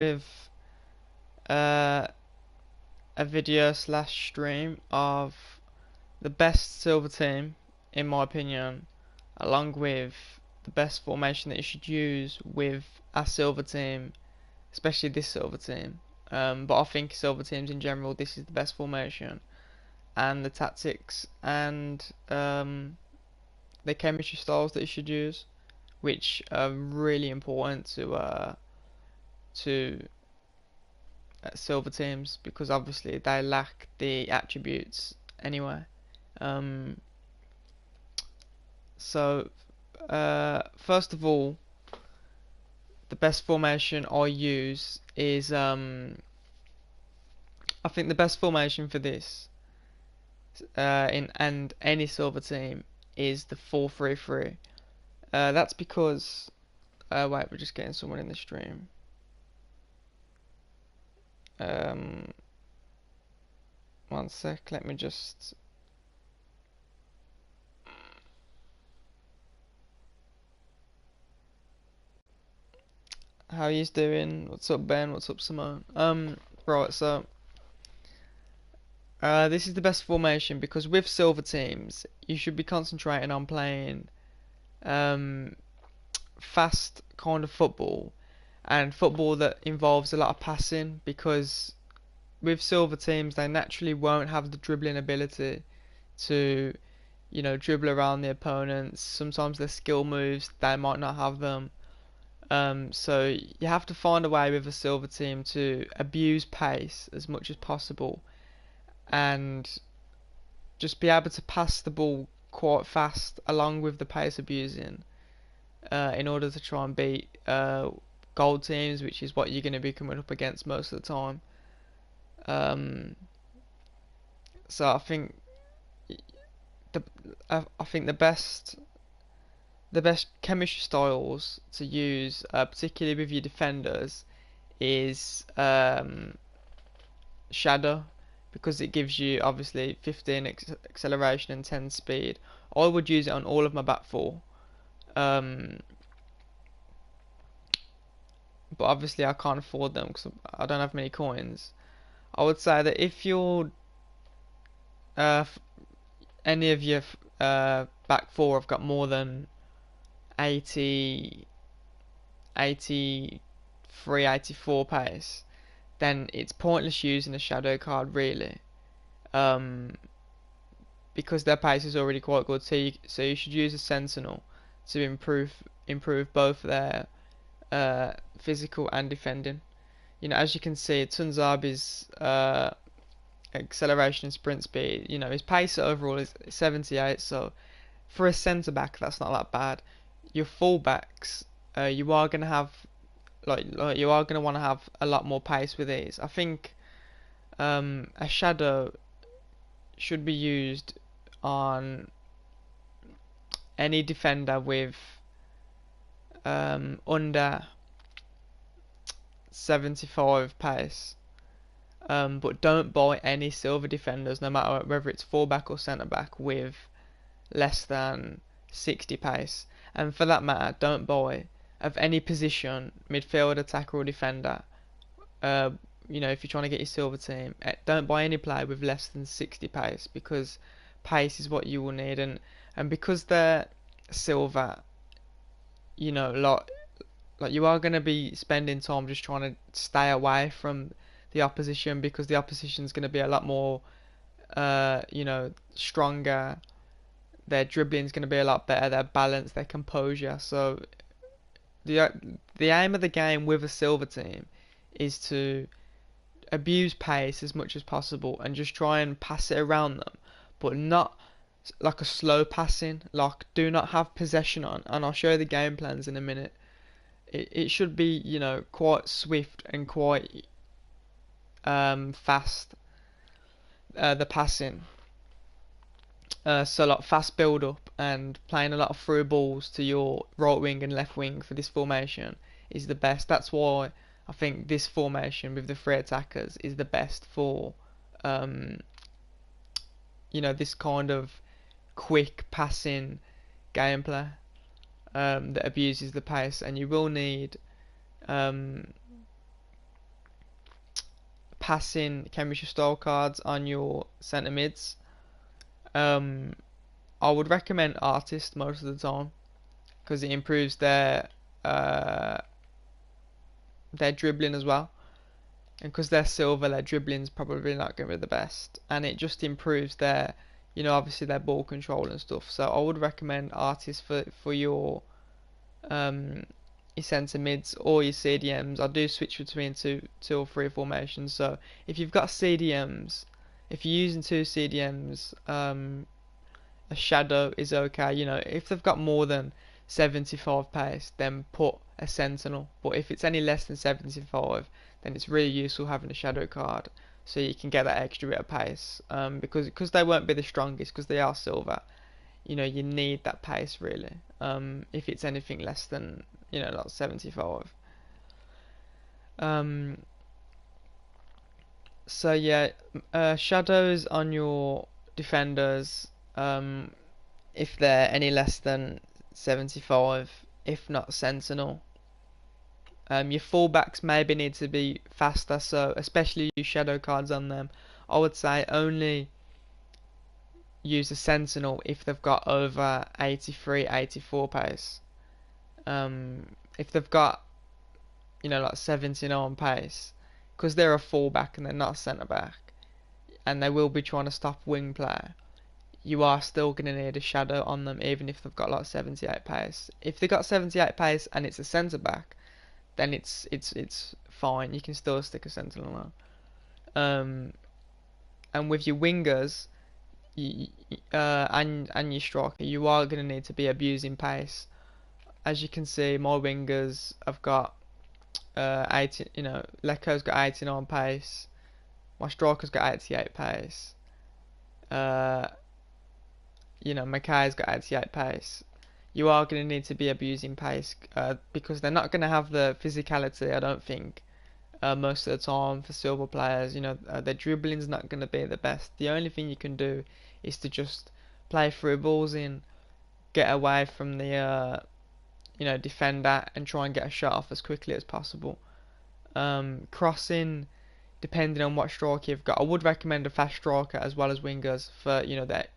with uh, a video slash stream of the best silver team, in my opinion, along with the best formation that you should use with a silver team, especially this silver team. But I think silver teams in general, this is the best formation, and the tactics and the chemistry styles that you should use, which are really important to silver teams because obviously they lack the attributes anyway. Um, First of all, the best formation I use is I think the best formation for this in and any silver team is the 4-3-3. That's because wait, we're just getting someone in the stream. Um, One sec, let me just. How you doing? What's up, Ben? What's up, Simone? Right, so this is the best formation because with silver teams, you should be concentrating on playing um fast kind of football and football that involves a lot of passing because with silver teams they naturally won't have the dribbling ability to dribble around the opponents. Sometimes their skill moves they might not have them. So you have to find a way with a silver team to abuse pace as much as possible and just be able to pass the ball quite fast along with the pace abusing in order to try and beat gold teams, which is what you're going to be coming up against most of the time. Um, so the I think the best chemistry styles to use, particularly with your defenders, is Shadow because it gives you obviously 15 acceleration and 10 speed. I would use it on all of my back four, um, but obviously I can't afford them because I don't have many coins. I would say that if you're uh, any of your back four have got more than 80, 83, 84 pace, then it's pointless using a shadow card really, um, because their pace is already quite good. So you should use a sentinel to improve both their physical and defending. As you can see, Tunzabi's acceleration and sprint speed, his pace overall is 78, so for a centre back, that's not that bad. Your fullbacks, you are gonna have like you are gonna want to have a lot more pace with these. I think a shadow should be used on any defender with under 75 pace. But don't buy any silver defenders, no matter whether it's fullback or centre back, with less than 60 pace. And for that matter, don't buy of any position, midfield, attacker, or defender. Uh, if you're trying to get your silver team, don't buy any player with less than 60 pace because pace is what you will need. And because they're silver, like you are going to be spending time just trying to stay away from the opposition because the opposition is going to be a lot more, stronger. Their dribbling is going to be a lot better. Their balance, their composure. So the the aim of the game with a silver team is to abuse pace as much as possible and just try and pass it around them, but not like a slow passing. Like do not have possession on. And I'll show you the game plans in a minute. It should be quite swift and quite fast. The passing. So like fast build up and playing a lot of through balls to your right wing and left wing for this formation is the best. That's why I think this formation with the three attackers is the best for um, this kind of quick passing gameplay that abuses the pace, and you will need um, passing chemistry style cards on your centre mids. Um, I would recommend artist most of the time because it improves uh, their dribbling as well. And because they're silver, their dribbling's probably not going to be the best, and it just improves their, obviously their ball control and stuff. So I would recommend artists for um your centre mids or your CDMs. I do switch between two or three formations. So if you've got CDMs, if you're using two CDMs, a shadow is okay. If they've got more than 75 pace, then put a sentinel. But if it's any less than 75, then it's really useful having a shadow card so you can get that extra bit of pace. Because they won't be the strongest because they are silver. You need that pace really. If it's anything less than like 75. So yeah, shadows on your defenders. If they're any less than 75, if not sentinel. Your fullbacks maybe need to be faster, so especially use shadow cards on them. I would say only use a sentinel if they've got over 83, 84 pace. If they've got, like 79 pace, because they're a fullback and they're not a centre back, and they will be trying to stop wing play, you are still going to need a shadow on them even if they've got like 78 pace. If they've got 78 pace and it's a centre back, then it's fine. You can still stick a sentinel on. And with your wingers, and your striker, you are going to need to be abusing pace. As you can see, my wingers have got 18. Leko's got 89 pace. My striker's got 88 pace. Mackay's got 88 pace. You are going to need to be abusing pace because they're not going to have the physicality, I don't think, most of the time for silver players. Their dribbling's not going to be the best. The only thing you can do is to just play through balls in, get away from the defender and try and get a shot off as quickly as possible. Crossing, depending on what striker you've got, I would recommend a fast striker as well as wingers for that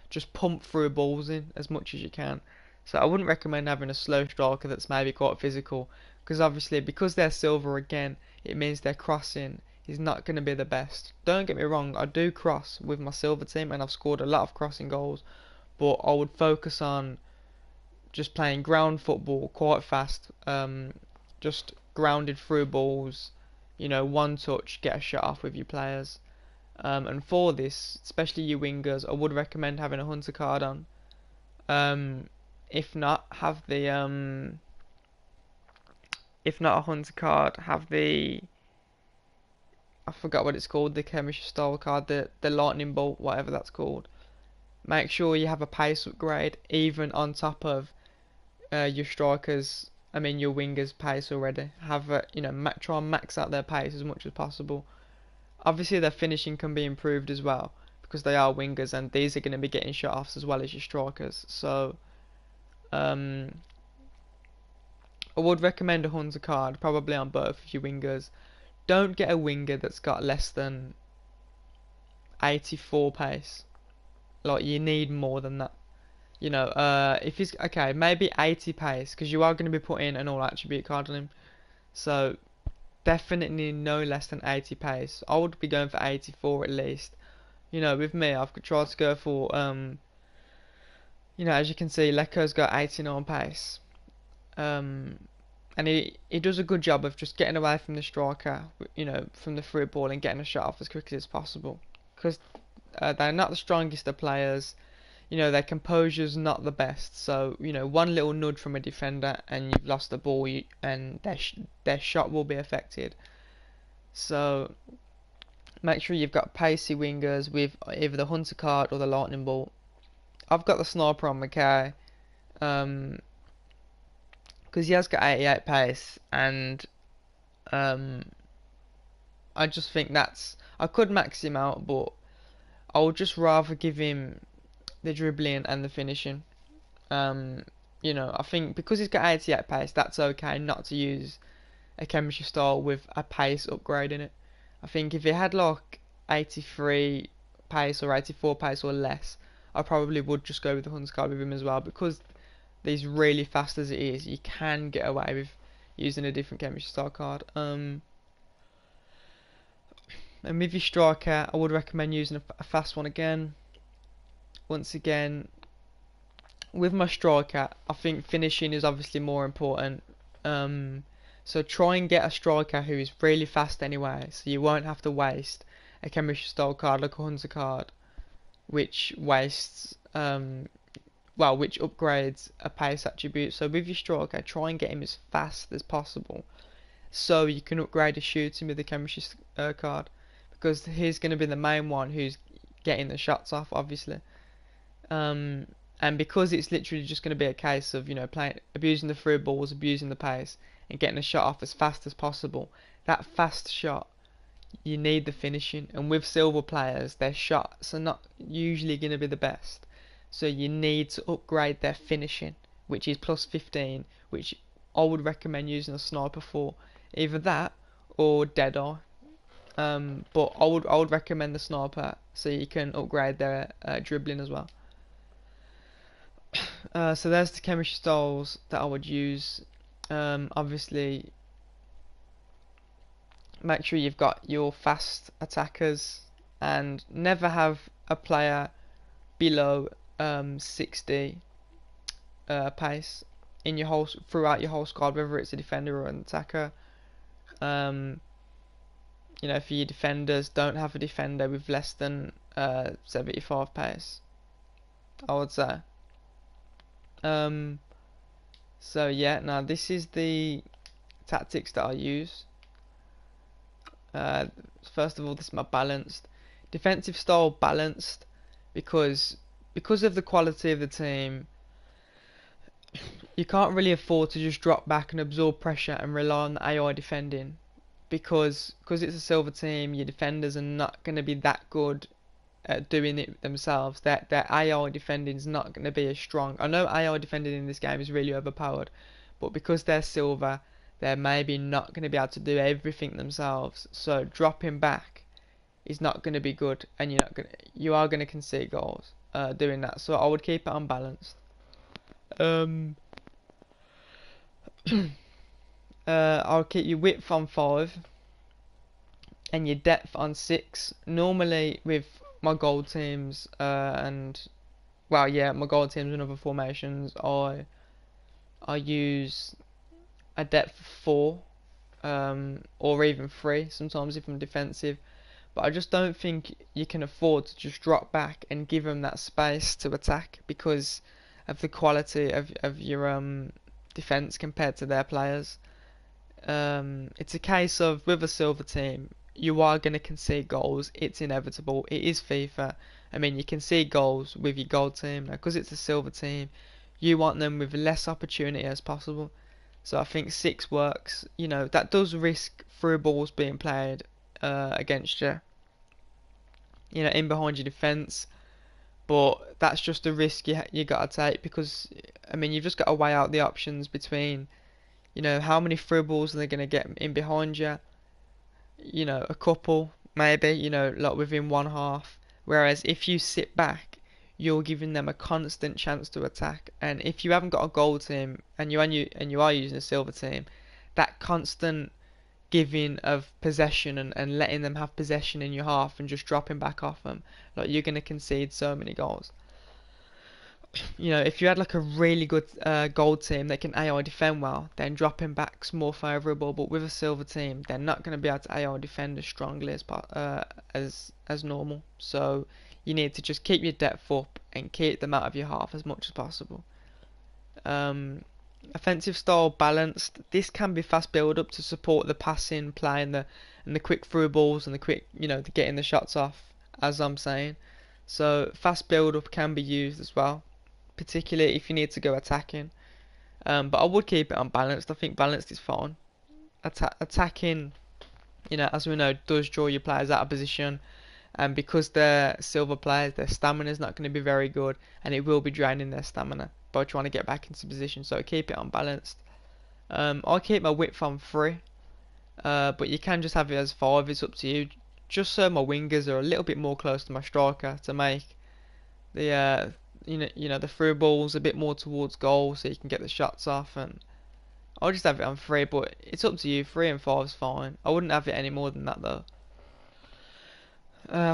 just pump through balls in as much as you can. So I wouldn't recommend having a slow striker that's maybe quite physical, because obviously because they're silver again, it means their crossing is not going to be the best. Don't get me wrong, I do cross with my silver team and I've scored a lot of crossing goals, but I would focus on just playing ground football quite fast, just grounded through balls, one touch, get a shot off with your players. And for this, especially your wingers, I would recommend having a hunter card on. If not, have the if not a hunter card, have the, I forgot what it's called, the chemistry style card, the lightning bolt, whatever that's called. Make sure you have a pace upgrade even on top of your strikers. Your wingers' pace already. Have try and max out their pace as much as possible. Obviously, their finishing can be improved as well because they are wingers, and these are going to be getting shot offs as well as your strikers. So, I would recommend a hunter card probably on both of your wingers. Don't get a winger that's got less than 84 pace. Like, you need more than that. If he's okay, maybe 80 pace, because you are going to be putting an all attribute card on him. So definitely no less than 80 pace. I would be going for 84 at least. With me, I've tried to go for as you can see, Leko's got 89 pace. And he does a good job of just getting away from the striker, from the through ball and getting a shot off as quickly as possible. Because they're not the strongest of players. Their composure's not the best. So, one little nudge from a defender and you've lost the ball, and their shot will be affected. So, make sure you've got pacey wingers with either the hunter card or the lightning bolt. I've got the sniper on Mackay, because he has got 88 pace, and I just think I could max him out, but I would just rather give him the dribbling and the finishing. I think because he's got 88 pace, that's okay not to use a chemistry style with a pace upgrade in it. I think if he had like 83 pace or 84 pace or less, I probably would just go with the Hunter card with him as well, because he's really fast as it is. You can get away with using a different chemistry style card. And with your striker, I would recommend using a fast one again. Once again, with my striker, I think finishing is obviously more important. So try and get a striker who is really fast anyway, so you won't have to waste a chemistry style card like a Hunter card, which wastes, which upgrades a pace attribute. So with your striker, try and get him as fast as possible, so you can upgrade a shooting with the chemistry card, because he's going to be the main one who's getting the shots off, obviously. And because it's literally just going to be a case of, abusing the through balls, abusing the pace, and getting a shot off as fast as possible. That fast shot, you need the finishing. And with silver players, their shots are not usually going to be the best. So you need to upgrade their finishing, which is plus 15, which I would recommend using a sniper for. Either that or Deadeye. But I would recommend the sniper, so you can upgrade their dribbling as well. So there's the chemistry styles that I would use. Obviously, make sure you've got your fast attackers, and never have a player below 60 pace in your throughout your whole squad, whether it's a defender or an attacker. For your defenders, don't have a defender with less than 75 pace, I would say. So yeah, now this is the tactics that I use. First of all, this is my balanced defensive style, balanced because of the quality of the team. You can't really afford to just drop back and absorb pressure and rely on the AI defending, because it's a silver team. Your defenders are not going to be that good at doing it themselves. Their AI defending is not going to be as strong. I know AI defending in this game is really overpowered, but because they're silver, they're maybe not going to be able to do everything themselves. So dropping back is not going to be good, and you are going to concede goals doing that. So I would keep it unbalanced. I'll keep your width on 5 and your depth on 6. Normally with my gold teams my gold teams and other formations, I use a depth of 4 or even 3 sometimes if I'm defensive. But I just don't think you can afford to just drop back and give them that space to attack, because of the quality of your defense compared to their players. It's a case of, with a silver team, you are going to concede goals. It's inevitable. It is FIFA. I mean, you concede goals with your gold team. Now, because it's a silver team, you want them with less opportunity as possible. So I think 6 works. That does risk through balls being played against you, in behind your defence. But that's just a risk you got to take, because I mean, you've just got to weigh out the options between, how many through balls are they going to get in behind you. A couple maybe, like within one half. Whereas if you sit back, you're giving them a constant chance to attack. And if you haven't got a gold team and you are using a silver team, that constant giving of possession and letting them have possession in your half and just dropping back off them, like, you're going to concede so many goals. If you had like a really good gold team that can AI defend well, then dropping back's more favourable. But with a silver team, they're not going to be able to AI defend as strongly as normal. So you need to just keep your depth up and keep them out of your half as much as possible. Offensive style balanced. This can be fast build up to support the passing play and the quick through balls and the quick, the getting the shots off, as I'm saying. So fast build up can be used as well, particularly if you need to go attacking. But I would keep it unbalanced. I think balanced is fine. Attacking, as we know, does draw your players out of position, and because they're silver players, their stamina is not going to be very good, and it will be draining their stamina by trying to get back into position. So I keep it unbalanced. I'll keep my width on 3. But you can just have it as 5, it's up to you. Just so my wingers are a little bit more close to my striker to make the the through balls a bit more towards goal so you can get the shots off. And I'll just have it on 3, but it's up to you. 3 and 5 is fine. I wouldn't have it any more than that though.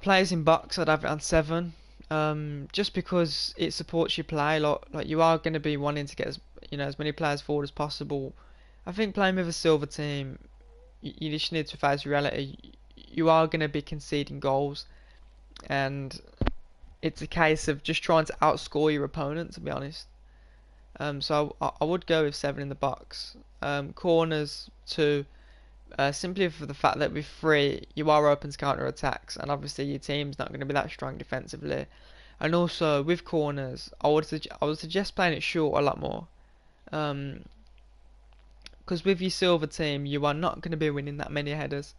Players in box, I'd have it on 7. Just because it supports your play. Like you are going to be wanting to get as many players forward as possible. I think playing with a silver team, you just need to face reality. You are going to be conceding goals, and it's a case of just trying to outscore your opponent, to be honest. So I would go with 7 in the box. Corners 2, simply for the fact that with 3 you are open to counter attacks, and obviously your team's not going to be that strong defensively. And also with corners, I would suggest playing it short a lot more. Because with your silver team, you are not going to be winning that many headers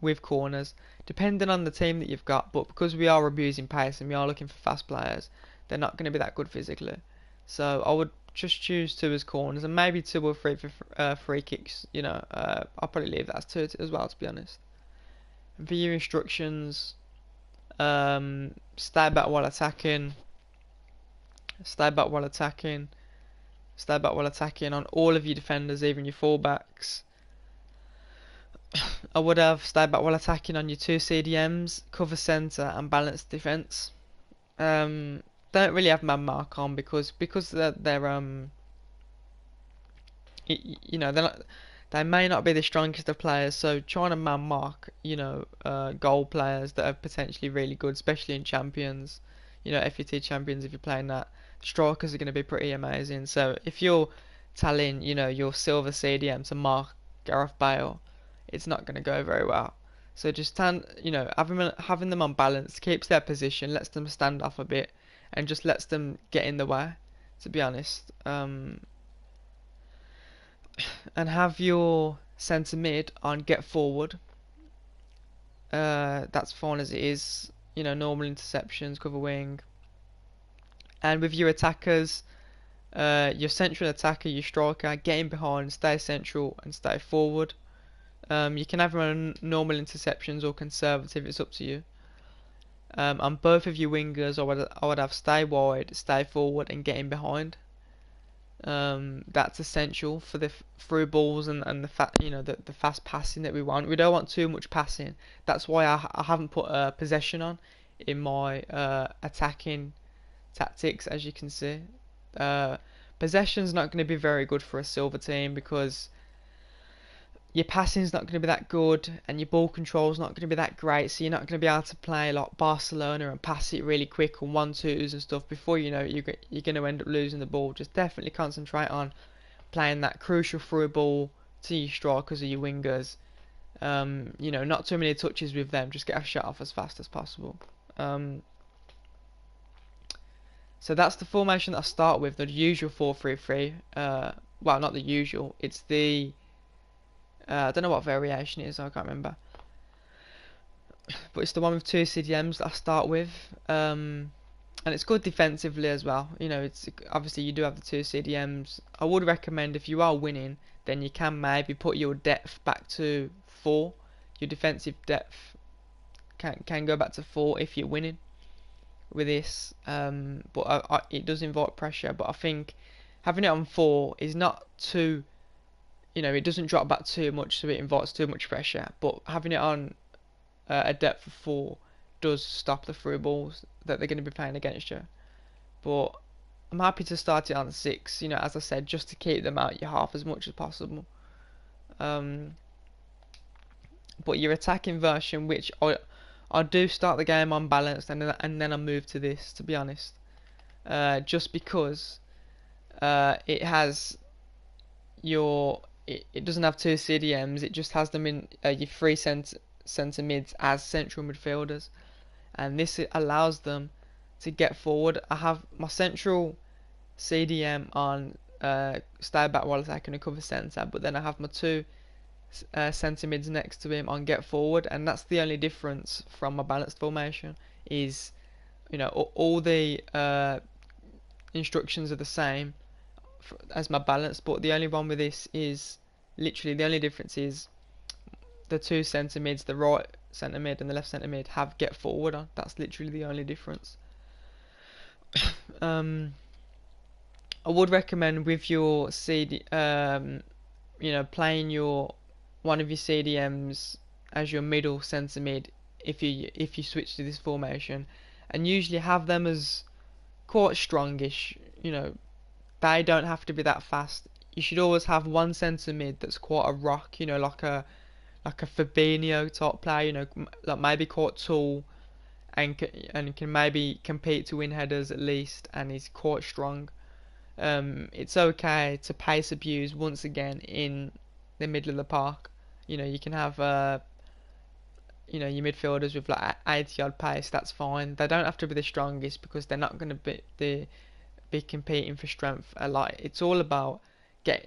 with corners, depending on the team that you've got. But because we are abusing pace and we are looking for fast players, they're not going to be that good physically. So I would just choose 2 as corners and maybe 2 or 3 for free kicks. I'll probably leave that as 2 as well, to be honest. And for your instructions, stay back while attacking. Stay back while attacking. Stay back while attacking on all of your defenders, even your fullbacks. I would have stay back while attacking on your 2 CDMs, cover centre and balanced defence. Don't really have man mark on because they're they may not be the strongest of players, so trying to man mark goal players that are potentially really good, especially in champions, FUT champions, if you're playing that, strikers are going to be pretty amazing. So if you're telling your silver CDM to mark Gareth Bale, it's not going to go very well. So just having them on balance keeps their position, lets them stand off a bit, and just lets them get in the way, to be honest. And have your centre mid on get forward. That's fine as it is. Normal interceptions, cover wing. And with your attackers, your central attacker, your striker, get in behind, stay central and stay forward. You can have them on normal interceptions or conservative, it's up to you. On both of your wingers, I would have stay wide, stay forward and get in behind. That's essential for the through balls and the fast passing that we want. We don't want too much passing. That's why I haven't put possession on in my attacking tactics, as you can see. Possession's not going to be very good for a silver team because your passing's not going to be that good and your ball control's not going to be that great, so you're not going to be able to play like Barcelona and pass it really quick on 1-2s and stuff. Before you know it, you're going to end up losing the ball. Just definitely concentrate on playing that crucial through ball to your strikers or your wingers. Not too many touches with them, just get a shot off as fast as possible. So that's the formation that I start with, the usual 4-3-3. Well, not the usual, it's the I don't know what variation it is, I can't remember. But it's the one with 2 CDMs that I start with. And it's good defensively as well. It's obviously you do have the 2 CDMs. I would recommend if you are winning, then you can maybe put your depth back to 4. Your defensive depth can go back to 4 if you're winning with this. But it does involve pressure. But I think having it on 4 is not too... it doesn't drop back too much, so it invites too much pressure. But having it on a depth of 4 does stop the through balls that they're going to be playing against you. But I'm happy to start it on 6, as I said, just to keep them out your half as much as possible. But your attacking version, which I do start the game unbalanced, and then I move to this, to be honest. Just because it has it doesn't have 2 CDMs, it just has them in your 3 centre mids as central midfielders, and this allows them to get forward. I have my central CDM on stay back while attacking and cover centre, but then I have my 2 centre mids next to him on get forward, and that's the only difference from my balanced formation. Is all the instructions are the same as my balance, but the only one with this is literally the only difference is the two centre mids, the right centre mid and the left centre mid, have get forward on. That's literally the only difference. I would recommend with your CD, playing your one of your CDMs as your middle centre mid if you switch to this formation, and usually have them as quite strongish. They don't have to be that fast. You should always have one centre mid that's quite a rock, like a Fabinho type player, like maybe quite tall and can maybe compete to win headers at least, and is quite strong. It's okay to pace abuse once again in the middle of the park. You can have your midfielders with like 80 odd pace. That's fine. They don't have to be the strongest because they're not going to be competing for strength a lot. It's all about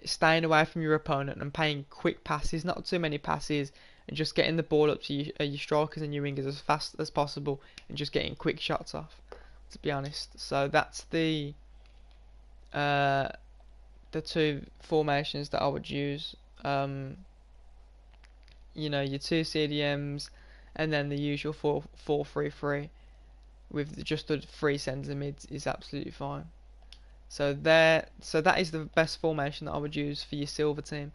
staying away from your opponent and playing quick passes, not too many passes, and just getting the ball up to your strikers and your wingers as fast as possible, and just getting quick shots off. To be honest, so that's uh, the two formations that I would use. Your two CDMs, and then the usual 4-3-3 with just the three centre mids is absolutely fine. So that is the best formation that I would use for your silver team,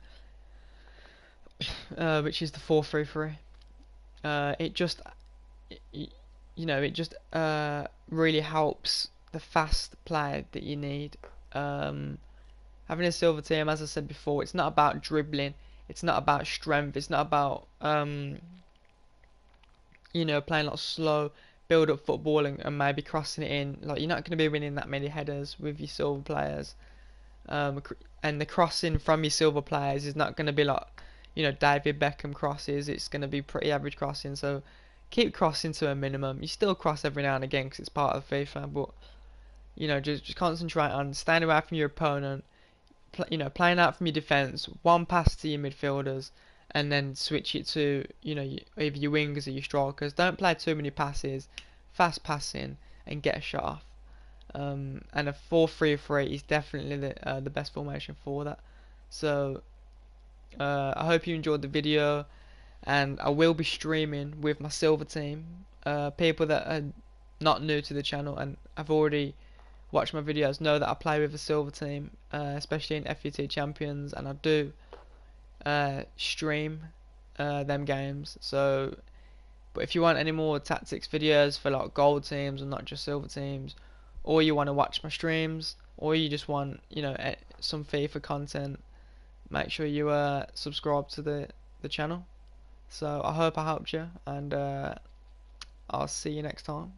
which is the 4-3-3. It just really helps the fast player that you need. Having a silver team, as I said before, it's not about dribbling, it's not about strength, it's not about playing like slow build up football and maybe crossing it in. Like, you're not going to be winning that many headers with your silver players. And the crossing from your silver players is not going to be like David Beckham crosses. It's going to be pretty average crossing, so keep crossing to a minimum. You still cross every now and again because it's part of FIFA, but just concentrate on staying away from your opponent, playing out from your defence, one pass to your midfielders, and then switch it to either your wingers or your strikers. Don't play too many passes, fast passing, and get a shot off. And a 4-3-3 is definitely the best formation for that. So I hope you enjoyed the video, and I will be streaming with my silver team. People that are not new to the channel and have already watched my videos know that I play with a silver team, especially in FUT Champions, and I do stream them games. But if you want any more tactics videos for like gold teams and not just silver teams, or you want to watch my streams, or you just want some FIFA content, make sure you subscribe to the channel. So I hope I helped you, and I'll see you next time.